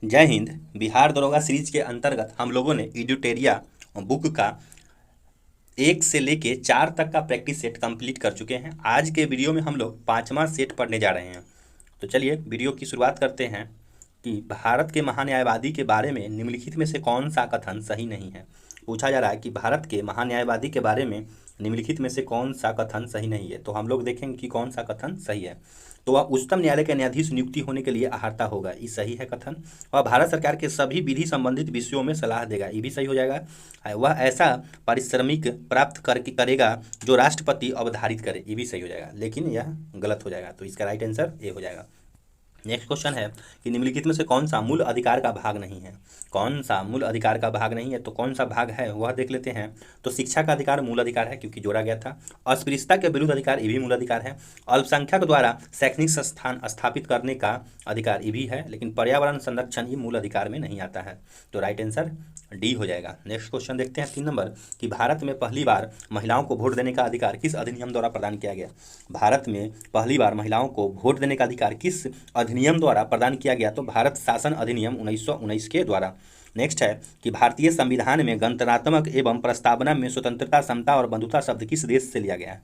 जय हिंद। बिहार दरोगा सीरीज के अंतर्गत हम लोगों ने एडुटेरिया बुक का 1 से लेके 4 तक का प्रैक्टिस सेट कंप्लीट कर चुके हैं। आज के वीडियो में हम लोग 5वां सेट पढ़ने जा रहे हैं। तो चलिए वीडियो की शुरुआत करते हैं कि भारत के महान्यायवादी के बारे में निम्नलिखित में से कौन सा कथन सही नहीं है। पूछा जा रहा है कि भारत के महान्यायवादी के बारे में निम्नलिखित में से कौन सा कथन सही नहीं है। तो हम लोग देखेंगे कि कौन सा कथन सही है। तो वह उच्चतम न्यायालय के न्यायाधीश नियुक्ति होने के लिए अहर्ता होगा, ये सही है कथन। वह भारत सरकार के सभी विधि संबंधित विषयों में सलाह देगा, ये भी सही हो जाएगा। वह ऐसा पारिश्रमिक प्राप्त करके करेगा जो राष्ट्रपति अवधारित करे, ये भी सही हो जाएगा, लेकिन यह गलत हो जाएगा। तो इसका राइट आंसर ए हो जाएगा। नेक्स्ट क्वेश्चन है कि निम्नलिखित में से कौन सा मूल अधिकार का भाग नहीं है। कौन सा मूल अधिकार का भाग नहीं है, तो कौन सा भाग है वह देख लेते हैं। तो शिक्षा का अधिकार मूल अधिकार है क्योंकि जोड़ा गया था। अस्पृश्यता के विरुद्ध अधिकार ये भी मूल अधिकार है। अल्पसंख्यक द्वारा शैक्षणिक संस्थान स्थापित करने का अधिकार ये भी है, लेकिन पर्यावरण संरक्षण ये मूल अधिकार में नहीं आता है। तो राइट आंसर डी हो जाएगा। नेक्स्ट क्वेश्चन देखते हैं 3 नंबर कि भारत में पहली बार महिलाओं को वोट देने का अधिकार किस अधिनियम द्वारा प्रदान किया गया। भारत में पहली बार महिलाओं को वोट देने का अधिकार किस अधिनियम द्वारा प्रदान किया गया, तो भारत शासन अधिनियम 1919 के द्वारा। नेक्स्ट है कि भारतीय संविधान में गणतंत्रात्मक एवं प्रस्तावना में स्वतंत्रता, समता और बंधुता शब्द किस देश से लिया गया है।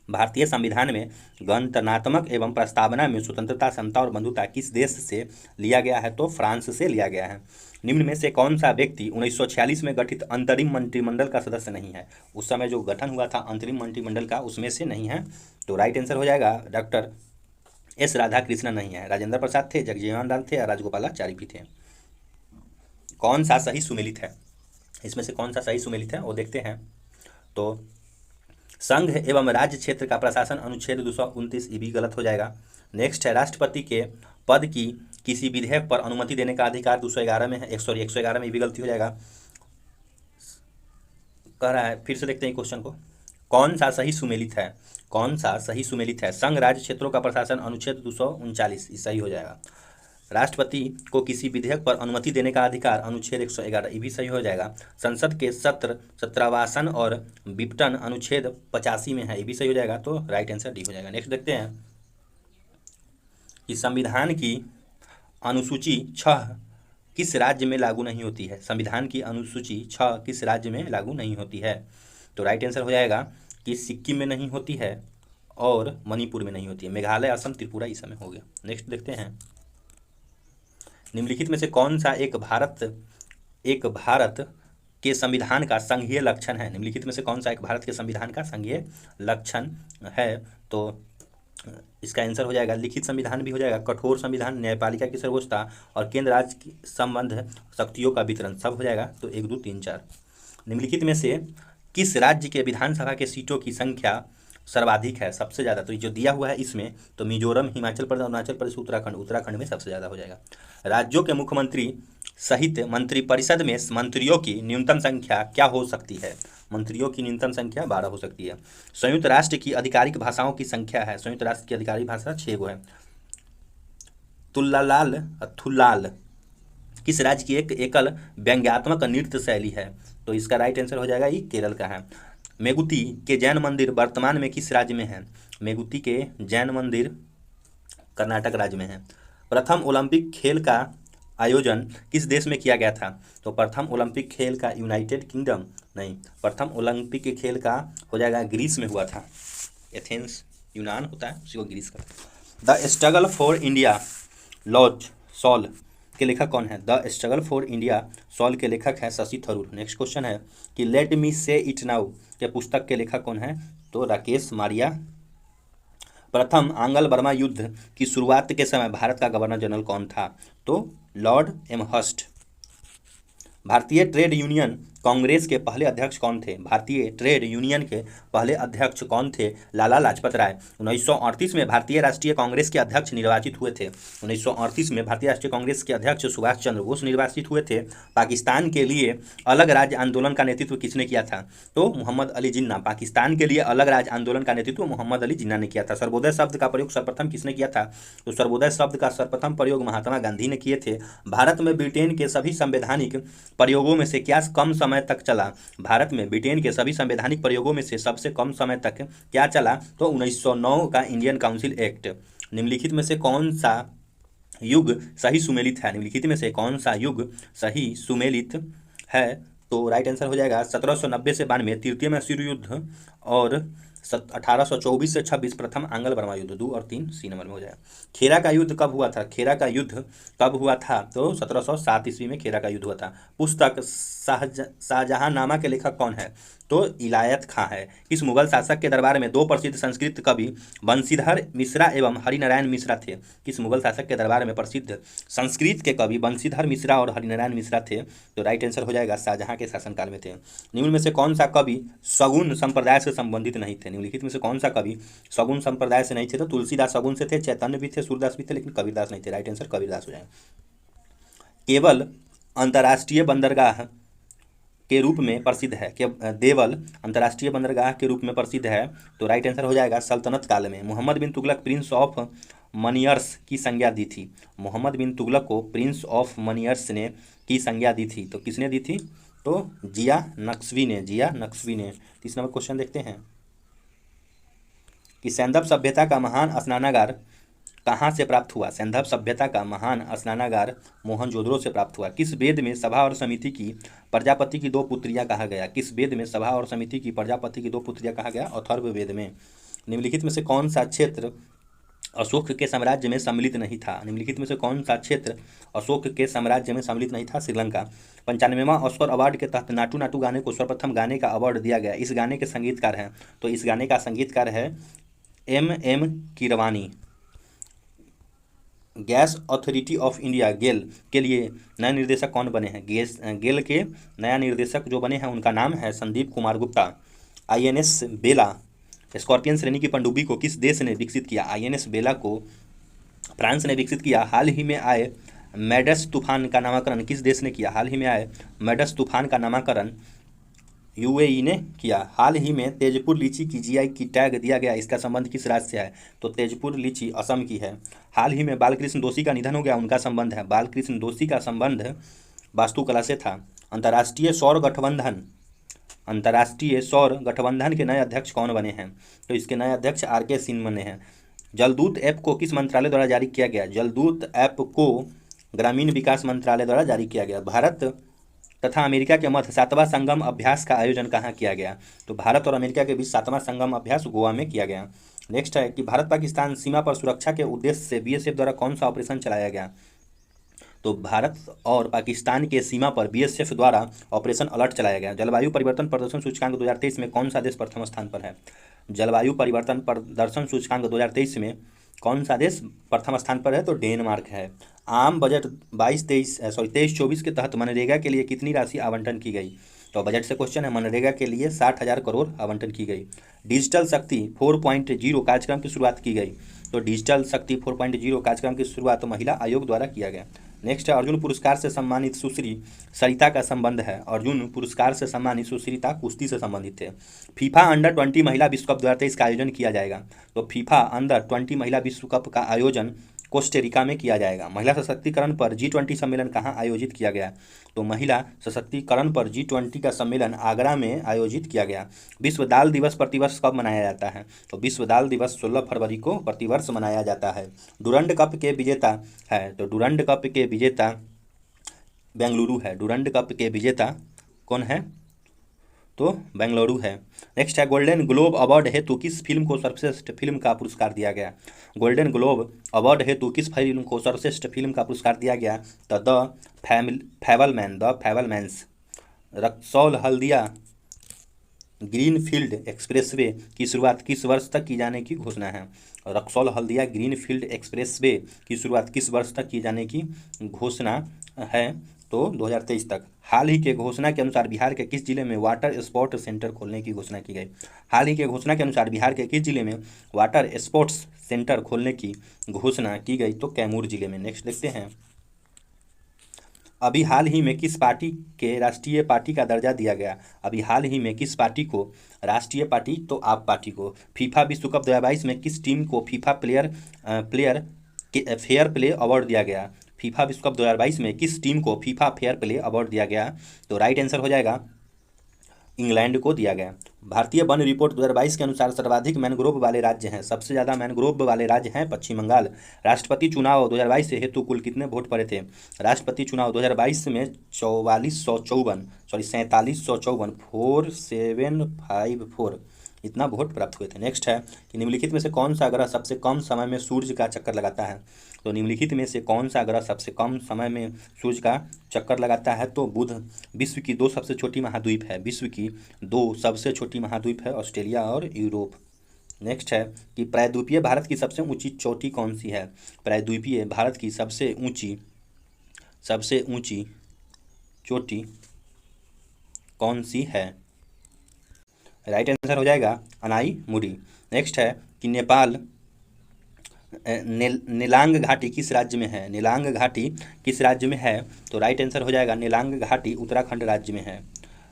भारतीय संविधान में गणतंत्रात्मक एवं प्रस्तावना में स्वतंत्रता, समता और बंधुता किस देश से लिया गया है, तो फ्रांस से लिया गया है। निम्न में से कौन सा व्यक्ति 1946 में गठित अंतरिम मंत्रिमंडल का सदस्य नहीं है। उस समय जो गठन हुआ था अंतरिम मंत्रिमंडल का, उसमें से नहीं है। तो राइट आंसर हो जाएगा डॉक्टर एस राधाकृष्णन नहीं है। राजेंद्र प्रसाद थे, जगजीवन राम थे और राजगोपालाचारी भी थे। कौन सा सही सुमेलित है, इसमें से कौन सा सही सुमेलित है वो देखते हैं। तो संघ एवं राज्य क्षेत्र का प्रशासन अनुच्छेद 229 ये भी गलत हो जाएगा। नेक्स्ट है राष्ट्रपति के पद की किसी विधेयक पर अनुमति देने का अधिकार 211 में है, 111 में भी गलती हो जाएगा। कह रहा है, फिर से देखते हैं क्वेश्चन को, कौन सा सही सुमेलित है। कौन सा सही सुमेलित है। संघ राज्य क्षेत्रों का प्रशासन अनुच्छेद 239 सही हो जाएगा। राष्ट्रपति को किसी विधेयक पर अनुमति देने का अधिकार अनुच्छेद 111 ये भी सही हो जाएगा। संसद के सत्र, सत्रावासन और विपटन अनुच्छेद 85 में है, ये भी सही हो जाएगा। तो राइट आंसर डी हो जाएगा। नेक्स्ट देखते हैं कि संविधान की अनुसूची 6 किस राज्य में लागू नहीं होती है। संविधान की अनुसूची 6 किस राज्य में लागू नहीं होती है। तो राइट आंसर हो जाएगा कि सिक्किम में नहीं होती है और मणिपुर में नहीं होती है। मेघालय, असम, त्रिपुरा इस समय हो गया। नेक्स्ट देखते हैं निम्नलिखित में से कौन सा एक भारत के संविधान का संघीय लक्षण है। निम्नलिखित में से कौन सा एक भारत के संविधान का संघीय लक्षण है। तो इसका आंसर हो जाएगा लिखित संविधान भी हो जाएगा, कठोर संविधान, न्यायपालिका की सर्वोच्चता और केंद्र राज्य की संबंध शक्तियों का वितरण सब हो जाएगा। तो 1, 2, 3, 4। निम्नलिखित में से किस राज्य के विधानसभा के सीटों की संख्या सर्वाधिक है, सबसे ज़्यादा। तो जो दिया हुआ है इसमें, तो मिजोरम, हिमाचल प्रदेश, अरुणाचल प्रदेश, उत्तराखंड में सबसे ज़्यादा हो जाएगा। राज्यों के मुख्यमंत्री सहित मंत्रिपरिषद में मंत्रियों की न्यूनतम संख्या क्या हो सकती है। मंत्रियों की न्यूनतम संख्या 12 हो सकती है। संयुक्त राष्ट्र की आधिकारिक भाषाओं की संख्या है, संयुक्त राष्ट्र की आधिकारिक भाषा 6 गो है। थुल्लाल किस राज्य की एक एकल व्यंग्यात्मक नृत्य शैली है। तो इसका राइट आंसर हो जाएगा, ये केरल का है। मेगुती के जैन मंदिर वर्तमान में किस राज्य में है। मेगुती के जैन मंदिर कर्नाटक राज्य में है। प्रथम ओलंपिक खेल का आयोजन किस देश में किया गया था। तो प्रथम ओलंपिक खेल का यूनाइटेड किंगडम नहीं, प्रथम ओलंपिक खेल का हो जाएगा ग्रीस में हुआ था। एथेंस यूनान होता है, उसी को ग्रीस का। The struggle for India lodge soul के लेखक कौन है। The struggle for India soul के लेखक है शशि थरूर। नेक्स्ट क्वेश्चन है कि लेट मी से इट नाउ के पुस्तक के लेखक कौन है। तो राकेश मारिया। प्रथम आंग्ल बर्मा युद्ध की शुरुआत के समय भारत का गवर्नर जनरल कौन था। तो लॉर्ड एमहर्स्ट। भारतीय ट्रेड यूनियन कांग्रेस के पहले अध्यक्ष कौन थे। भारतीय ट्रेड यूनियन के पहले अध्यक्ष कौन थे। लाला लाजपत राय। 1938 में भारतीय राष्ट्रीय कांग्रेस के अध्यक्ष निर्वाचित हुए थे। 1938 में भारतीय राष्ट्रीय कांग्रेस के अध्यक्ष सुभाष चंद्र बोस निर्वाचित हुए थे। पाकिस्तान के लिए अलग राज्य आंदोलन का नेतृत्व किसने किया था। तो मोहम्मद अली जिन्ना। पाकिस्तान के लिए अलग राज्य आंदोलन का नेतृत्व मोहम्मद अली जिन्ना ने किया था। सर्वोदय शब्द का प्रयोग सर्वप्रथम किसने किया था। तो सर्वोदय शब्द का सर्वप्रथम प्रयोग महात्मा गांधी ने किए थे। भारत में ब्रिटेन के सभी संवैधानिक प्रयोगों में से क्या कम समय तक चला। भारत में ब्रिटेन के सभी संवैधानिक प्रयोगों में से सबसे कम समय तक क्या चला। तो 1909 का इंडियन काउंसिल एक्ट। निम्नलिखित में से कौन सा युग सही सुमेलित है? निम्नलिखित में से कौन सा युग सही सुमेलित है? तो राइट आंसर हो जाएगा 1790 से 92 तृतीय मैसूर युद्ध और 1824 से 26 प्रथम आंग्ल बर्मा युद्ध। 2 और 3 सी नंबर में हो जाएगा। खेरा का युद्ध कब हुआ था? खेरा का युद्ध कब हुआ था? तो 1707 ईस्वी में खेरा का युद्ध हुआ था। पुस्तक शाहजहांनामा के लेखक कौन है? तो इलायत खां है। किस मुगल शासक के दरबार में दो प्रसिद्ध संस्कृत कवि बंशीधर मिश्रा एवं हरिनारायण मिश्रा थे? किस मुगल शासक के दरबार में प्रसिद्ध संस्कृत के कवि बंशीधर मिश्रा और हरिनारायण मिश्रा थे? तो राइट आंसर हो जाएगा शाहजहां के शासनकाल में थे। निम्न में से कौन सा कवि सगुन संप्रदाय से संबंधित नहीं थे? निम्नलिखित में से कौन सा कवि सगुन संप्रदाय से नहीं थे? तो तुलसीदास सगुन से थे, चैतन्य भी थे, सूरदास भी थे, लेकिन कबीरदास नहीं थे। राइट आंसर कबीरदास हो जाएगा। केवल अंतर्राष्ट्रीय बंदरगाह के रूप में प्रसिद्ध है? कि देवल अंतर्राष्ट्रीय बंदरगाह के रूप में प्रसिद्ध है? तो राइट आंसर हो जाएगा सल्तनत काल में। मोहम्मद बिन तुगलक प्रिंस ऑफ मनियर्स की संज्ञा दी थी? मोहम्मद बिन तुगलक को प्रिंस ऑफ मनियर्स ने की संज्ञा दी थी? तो किसने दी थी? तो जिया नक्शवी ने। जिया नक्शवी ने। 30 नंबर क्वेश्चन देखते हैं कि सैंधव सभ्यता का महान स्नानागार कहाँ से प्राप्त हुआ? सैंधव सभ्यता का महान स्नानागार मोहनजोदड़ो से प्राप्त हुआ। किस वेद में सभा और समिति की प्रजापति की दो पुत्रियां कहा गया? किस वेद में सभा और समिति की प्रजापति की दो पुत्रियां कहा गया? अथर्ववेद में। निम्नलिखित में से कौन सा क्षेत्र अशोक के साम्राज्य में सम्मिलित नहीं था? निम्नलिखित में से कौन सा क्षेत्र अशोक के साम्राज्य में सम्मिलित नहीं था? श्रीलंका। 95वां ऑस्कर अवार्ड के तहत नाटू नाटू गाने को सर्वप्रथम गाने का अवार्ड दिया गया। इस गाने के संगीतकार हैं? तो इस गाने का संगीतकार है M Keeravani. Gas Authority of India GAIL के लिए नए निर्देशक कौन बने हैं? गेल के नया निर्देशक जो बने हैं उनका नाम है संदीप कुमार गुप्ता। INS बेला स्कॉर्पियन श्रेणी की पनडुब्बी को किस देश ने विकसित किया? INS बेला को फ्रांस ने विकसित किया। हाल ही में आए मैडस तूफान का नामकरण किस देश ने किया? हाल ही में आए मैडस तूफान का नामकरण UAE ने किया। हाल ही में तेजपुर लीची की GI की टैग दिया गया, इसका संबंध किस राज्य से है? तो तेजपुर लीची असम की है। हाल ही में बालकृष्ण दोषी का निधन हो गया, उनका संबंध है? बालकृष्ण दोषी का संबंध वास्तुकला से था। अंतर्राष्ट्रीय सौर गठबंधन के नए अध्यक्ष कौन बने हैं? तो इसके नए अध्यक्ष RK सिंह बने हैं। जलदूत ऐप को किस मंत्रालय द्वारा जारी किया गया? जलदूत ऐप को ग्रामीण विकास मंत्रालय द्वारा जारी किया गया। भारत तथा अमेरिका के मध्य 7वां संगम अभ्यास का आयोजन कहाँ किया गया? तो भारत और अमेरिका के बीच 7वां संगम अभ्यास गोवा में किया गया। नेक्स्ट है कि भारत पाकिस्तान सीमा पर सुरक्षा के उद्देश्य से BSF द्वारा कौन सा ऑपरेशन चलाया गया? तो भारत और पाकिस्तान के सीमा पर BSF द्वारा ऑपरेशन अलर्ट चलाया गया। जलवायु परिवर्तन प्रदर्शन सूचकांक 2023 में कौन सा देश प्रथम स्थान पर है? जलवायु परिवर्तन प्रदर्शन सूचकांक 2023 में कौन सा देश प्रथम स्थान पर है? तो डेनमार्क है। आम बजट 23-24 के तहत मनरेगा के लिए कितनी राशि आवंटन की गई? तो बजट से क्वेश्चन है। मनरेगा के लिए 60,000 करोड़ आवंटन की गई। डिजिटल शक्ति 4.0 कार्यक्रम की शुरुआत की गई। तो डिजिटल शक्ति 4.0 कार्यक्रम की शुरुआत महिला आयोग द्वारा किया गया। नेक्स्ट है अर्जुन पुरस्कार से सम्मानित सुश्री सरिता का संबंध है? अर्जुन पुरस्कार से सम्मानित सुश्रीता कुश्ती से संबंधित थे। फीफा अंडर-20 महिला विश्व कप 2023 का आयोजन किया जाएगा। तो फीफा अंडर-20 महिला विश्व कप का आयोजन कोस्टेरिका में किया जाएगा। महिला सशक्तिकरण पर G20 सम्मेलन कहाँ आयोजित किया गया? तो महिला सशक्तिकरण पर G20 का सम्मेलन आगरा में आयोजित किया गया। विश्व दाल दिवस प्रतिवर्ष कब मनाया जाता है? तो विश्व दाल दिवस 16 फरवरी को प्रतिवर्ष मनाया जाता है। डुरंड कप के विजेता है? तो डुरंड कप के विजेता बेंगलुरु है। डुरंड कप के विजेता कौन है? तो बेंगलुरु है। नेक्स्ट है गोल्डन ग्लोब अवार्ड हेतु किस फिल्म को सर्वश्रेष्ठ फिल्म का पुरस्कार दिया गया? गोल्डन ग्लोब अवार्ड हेतु किस फिल्म को सर्वश्रेष्ठ फिल्म का पुरस्कार दिया गया? तो the Fabelmans. Raxaul Haldia greenfield expressway की शुरुआत किस वर्ष तक की जाने की घोषणा है? रक्सौल हल्दिया ग्रीनफील्ड एक्सप्रेसवे की शुरुआत किस वर्ष तक की जाने की घोषणा है? तो 2023 तक। हाल ही के घोषणा के अनुसार बिहार के किस जिले में वाटर स्पोर्ट्स सेंटर खोलने की घोषणा की गई? हाल ही के घोषणा के अनुसार बिहार के किस जिले में वाटर स्पोर्ट्स सेंटर खोलने की घोषणा की गई? तो कैमूर जिले में। नेक्स्ट देखते हैं अभी हाल ही में किस पार्टी के राष्ट्रीय पार्टी का दर्जा दिया गया? अभी हाल ही में किस पार्टी को राष्ट्रीय पार्टी? तो आप पार्टी को। फीफा विश्व कप 2022 में किस टीम को फीफा फेयर प्ले अवार्ड दिया गया? फीफा विश्व कप 2022 में किस टीम को फीफा फेयर प्ले अवार्ड दिया गया? तो राइट आंसर हो जाएगा इंग्लैंड को दिया गया। भारतीय वन रिपोर्ट 2022 के अनुसार सर्वाधिक मैंग्रोव वाले राज्य हैं। सबसे ज़्यादा मैंग्रोव वाले राज्य हैं पश्चिम बंगाल। राष्ट्रपति चुनाव 2022 से हेतु कुल कितने वोट पड़े थे? राष्ट्रपति चुनाव 2022 में 4754 4754 इतना वोट प्राप्त हुए थे। नेक्स्ट है कि निम्नलिखित में से कौन सा ग्रह सबसे कम समय में सूर्य का चक्कर लगाता है? तो निम्नलिखित में से कौन सा ग्रह सबसे कम समय में सूर्य का चक्कर लगाता है? तो बुध। विश्व की दो सबसे छोटी महाद्वीप है। विश्व की दो सबसे छोटी महाद्वीप है ऑस्ट्रेलिया और यूरोप। नेक्स्ट है कि प्रायद्वीपीय भारत की सबसे ऊंची चोटी कौन सी है? प्रायद्वीपीय भारत की सबसे ऊंची चोटी कौन सी है? राइट आंसर हो जाएगा अनाई मुरी। नेक्स्ट है कि नेपाल नीलांग घाटी किस राज्य में है? नीलांग घाटी किस राज्य में है? तो राइट आंसर हो जाएगा नीलांग घाटी उत्तराखंड राज्य में है।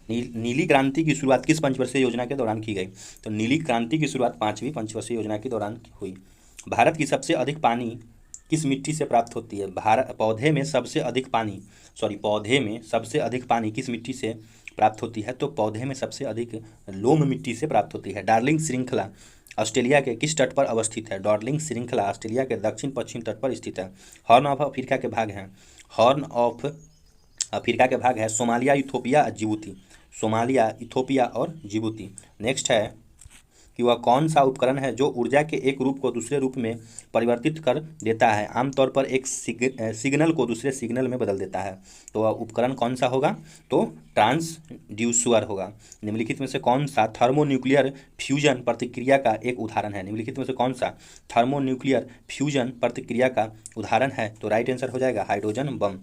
नीली क्रांति की शुरुआत किस पंचवर्षीय योजना के दौरान की गई? तो नीली क्रांति की शुरुआत 5वीं पंचवर्षीय योजना के दौरान हुई। भारत की सबसे अधिक पानी किस मिट्टी से प्राप्त होती है? पौधे में सबसे अधिक पानी किस मिट्टी से प्राप्त होती है? तो पौधे में सबसे अधिक लोम मिट्टी से प्राप्त होती है। डार्लिंग श्रृंखला ऑस्ट्रेलिया के किस तट पर अवस्थित है? डार्लिंग श्रृंखला ऑस्ट्रेलिया के दक्षिण पश्चिम तट पर स्थित है। हॉर्न ऑफ अफ्रीका के भाग हैं। हॉर्न ऑफ अफ्रीका के भाग है Somalia, Ethiopia, Djibouti. Somalia, Ethiopia और जिबूती। नेक्स्ट है कि वह कौन सा उपकरण है जो ऊर्जा के एक रूप को दूसरे रूप में परिवर्तित कर देता है? आमतौर पर एक सिग्नल को दूसरे सिग्नल में बदल देता है। तो वह उपकरण कौन सा होगा? तो ट्रांसड्यूसर होगा। निम्नलिखित में से कौन सा थर्मोन्यूक्लियर फ्यूजन प्रतिक्रिया का एक उदाहरण है? निम्नलिखित में से कौन सा थर्मोन्यूक्लियर फ्यूजन प्रतिक्रिया का उदाहरण है? तो राइट आंसर हो जाएगा हाइड्रोजन बम।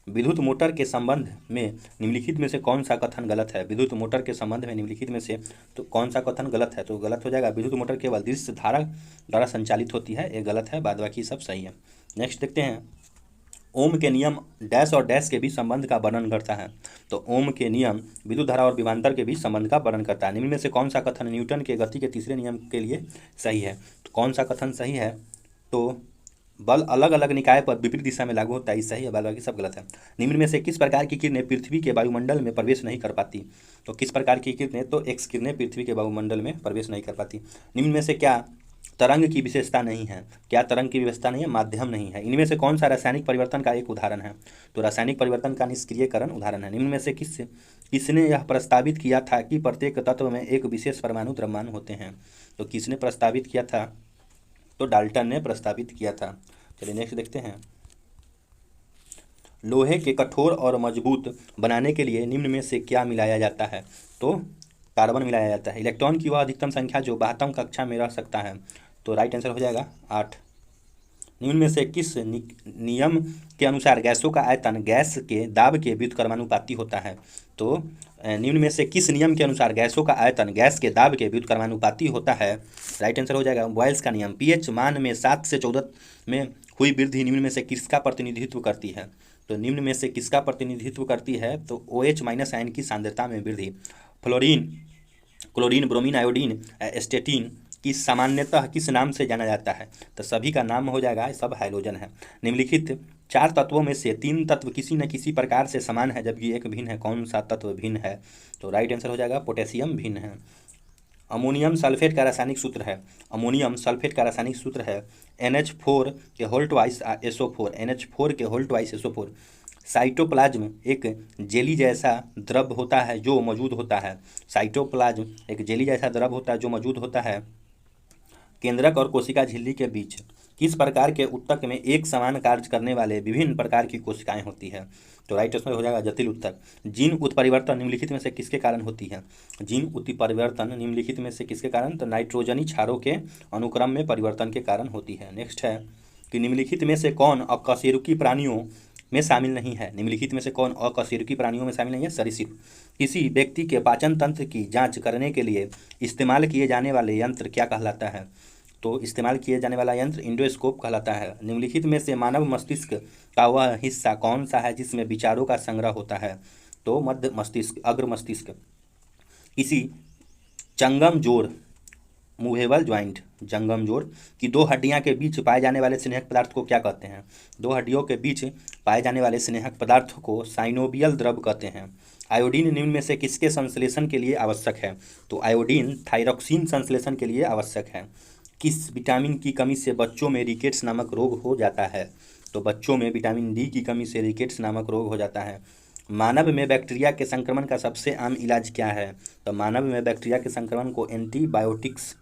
विद्युत मोटर के संबंध में निम्नलिखित में से कौन सा कथन गलत है? विद्युत मोटर के संबंध में निम्नलिखित में से तो कौन सा कथन गलत है? तो गलत हो जाएगा विद्युत मोटर केवल दृश्य धारा द्वारा संचालित होती है, ये गलत है, बाद बाकी सब सही है। नेक्स्ट देखते हैं, ओम के नियम डैश और डैश के बीच संबंध का वर्णन करता है। तो ओम के नियम विद्युत धारा और विभवांतर के बीच संबंध का वर्णन करता है। निम्न में से कौन सा कथन न्यूटन के गति के तीसरे नियम के लिए सही है? तो कौन सा कथन सही है? तो बल अलग अलग निकाय पर विपरीत दिशा में लागू होता है, सही है, बाकी सब गलत है। निम्न में से किस प्रकार की किरणें पृथ्वी के वायुमंडल में प्रवेश नहीं कर पाती? तो किस प्रकार की किरणें? तो एक्स किरणें पृथ्वी के वायुमंडल में प्रवेश नहीं कर पाती। निम्न में से क्या तरंग की विशेषता नहीं है? क्या तरंग की विशेषता नहीं है? माध्यम नहीं है। इनमें से कौन सा रासायनिक परिवर्तन का एक उदाहरण है? तो रासायनिक परिवर्तन का निष्क्रियकरण उदाहरण है। निम्न में से किसने यह प्रस्तावित किया था कि प्रत्येक तत्व में एक विशेष परमाणु द्रव्यमान होते हैं? तो किसने प्रस्तावित किया था? तो डाल्टन ने प्रस्तावित किया था। चलिए नेक्स्ट देखते हैं, लोहे के कठोर और मजबूत बनाने के लिए निम्न में से क्या मिलाया जाता है? तो कार्बन मिलाया जाता है। इलेक्ट्रॉन की वह अधिकतम संख्या जो 72 कक्षा में रह सकता है? तो राइट आंसर हो जाएगा 8। निम्न में से किस नियम के अनुसार गैसों का आयतन गैस के दाब के व्युत्क्रमानुपाती होता है? तो निम्न में से किस नियम के अनुसार गैसों का आयतन गैस के दाब के व्युत्क्रमानुपाती होता है? राइट आंसर हो जाएगा बॉयल्स का नियम। पीएच मान में 7 से 14 में हुई वृद्धि निम्न में से किसका प्रतिनिधित्व करती है? तो निम्न में से किसका प्रतिनिधित्व करती है? तो OH माइनस आयन की सांद्रता में वृद्धि। फ्लोरीन, क्लोरीन, ब्रोमीन, आयोडीन, एस्टेटिन की सामान्यतः किस नाम से जाना जाता है? तो सभी का नाम हो जाएगा, सब हाइड्रोजन है। निम्नलिखित 4 तत्वों में से 3 तत्व किसी न किसी प्रकार से समान है जबकि एक भिन्न है। कौन सा तत्व भिन्न है? तो राइट आंसर हो जाएगा पोटेशियम भिन्न है। अमोनियम सल्फेट का रासायनिक सूत्र है। अमोनियम सल्फेट का रासायनिक सूत्र है NH4 के होल ट्वाइस SO4। NH4 के होल ट्वाइस SO4। साइटोप्लाज्म एक जेली जैसा द्रव होता है जो मौजूद होता है। साइटोप्लाज्म एक जेली जैसा द्रव होता है जो मौजूद होता है केंद्रक और कोशिका झिल्ली के बीच। किस प्रकार के उत्तक में एक समान कार्य करने वाले विभिन्न प्रकार की कोशिकाएं होती है? तो राइट आंसर हो जाएगा जटिल उत्तक। जीन उत्परिवर्तन निम्नलिखित में से किसके कारण होती है? जीन उत्परिवर्तन निम्नलिखित में से किसके कारण? तो नाइट्रोजनी क्षारों के अनुक्रम में परिवर्तन के कारण होती है। नेक्स्ट है कि निम्नलिखित में से कौन अकशेरुकी प्राणियों में शामिल नहीं है? निम्नलिखित में से कौन अकशेरुकी प्राणियों में शामिल नहीं है? सरीसृप। किसी व्यक्ति के पाचन तंत्र की जांच करने के लिए इस्तेमाल किए जाने वाले यंत्र क्या कहलाता है? तो इस्तेमाल किए जाने वाला यंत्र इंडोस्कोप कहलाता है। निम्नलिखित में से मानव मस्तिष्क का वह हिस्सा कौन सा है जिसमें विचारों का संग्रह होता है? तो मध्य मस्तिष्क, अग्र मस्तिष्क। किसी चंगम जोड़ मूवेबल ज्वाइंट जंगम जोड़ की दो हड्डियां के बीच पाए जाने वाले स्नेहक पदार्थ को क्या कहते हैं? दो हड्डियों के बीच पाए जाने वाले स्नेहक पदार्थ को साइनोबियल द्रव कहते हैं। आयोडीन निम्न में से किसके संश्लेषण के लिए आवश्यक है? तो आयोडीन थायरॉक्सिन संश्लेषण के लिए आवश्यक है। किस विटामिन की कमी से बच्चों में रिकेट्स नामक रोग हो जाता है? तो बच्चों में विटामिन डी की कमी से रिकेट्स नामक रोग हो जाता है। मानव में बैक्टीरिया के संक्रमण का सबसे आम इलाज क्या है? तो मानव में बैक्टीरिया के संक्रमण को एंटीबायोटिक्स।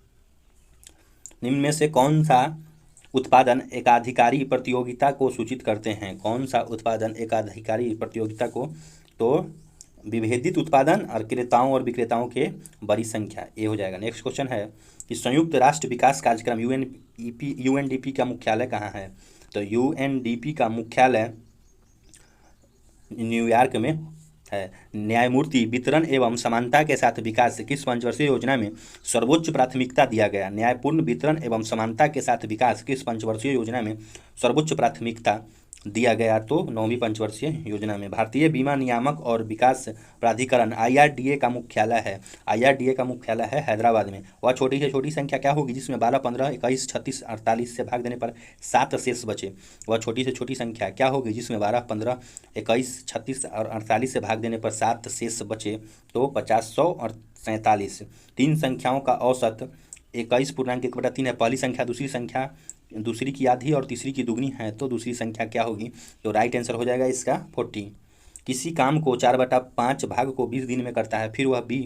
निम्न में से कौन सा उत्पादन एकाधिकारी प्रतियोगिता को सूचित करते हैं? कौन सा उत्पादन एकाधिकारी प्रतियोगिता को? तो विभेदित उत्पादन और क्रेताओं और विक्रेताओं के बड़ी संख्या, ये हो जाएगा। नेक्स्ट क्वेश्चन है कि संयुक्त राष्ट्र विकास कार्यक्रम यूएनडीपी का मुख्यालय कहाँ है? तो यूएनडीपी का मुख्यालय न्यूयॉर्क में है। न्यायमूर्ति वितरण एवं समानता के साथ विकास किस पंचवर्षीय योजना में सर्वोच्च प्राथमिकता दिया गया? न्यायपूर्ण वितरण एवं समानता के साथ विकास किस पंचवर्षीय योजना में सर्वोच्च प्राथमिकता दिया गया? तो 9वीं पंचवर्षीय योजना में। भारतीय बीमा नियामक और विकास प्राधिकरण IRDA का मुख्यालय है। IRDA का मुख्यालय है हैदराबाद में। वह छोटी से छोटी संख्या क्या होगी जिसमें 12, 15, 21, 36, 48 से भाग देने पर 7 शेष बचे? वह छोटी से छोटी संख्या क्या होगी जिसमें 12, 15, 21, 36 और 48 से भाग देने पर 7 शेष बचे? तो 50, 100 और 47। तीन संख्याओं का औसत 21.1/3 है। पहली संख्या दूसरी की आधी और तीसरी की दुगनी है, तो दूसरी संख्या क्या होगी? तो राइट आंसर हो जाएगा इसका 40। किसी काम को 4/5 भाग को 20 दिन में करता है, फिर वह बी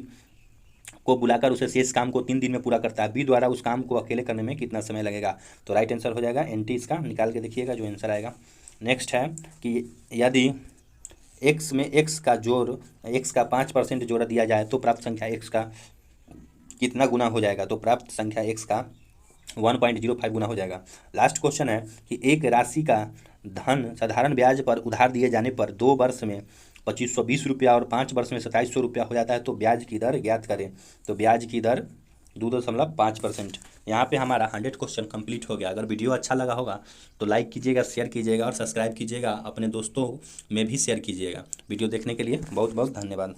को बुलाकर उसे शेष काम को 3 दिन में पूरा करता है। बी द्वारा उस काम को अकेले करने में कितना समय लगेगा? तो राइट आंसर हो जाएगा NT। इसका निकाल के देखिएगा जो आंसर आएगा। नेक्स्ट है कि यदि x में x का 5% जोड़ दिया जाए तो प्राप्त संख्या x का कितना गुना हो जाएगा? तो प्राप्त संख्या x का 1.05 गुना हो जाएगा। लास्ट क्वेश्चन है कि एक राशि का धन साधारण ब्याज पर उधार दिए जाने पर 2 वर्ष में 2520 रुपया और 5 वर्ष में 2700 रुपया हो जाता है, तो ब्याज की दर ज्ञात करें। तो ब्याज की दर 2.5%। यहाँ पे हमारा 100 क्वेश्चन कंप्लीट हो गया। अगर वीडियो अच्छा लगा होगा तो लाइक कीजिएगा, शेयर कीजिएगा और सब्सक्राइब कीजिएगा। अपने दोस्तों में भी शेयर कीजिएगा। वीडियो देखने के लिए बहुत बहुत धन्यवाद।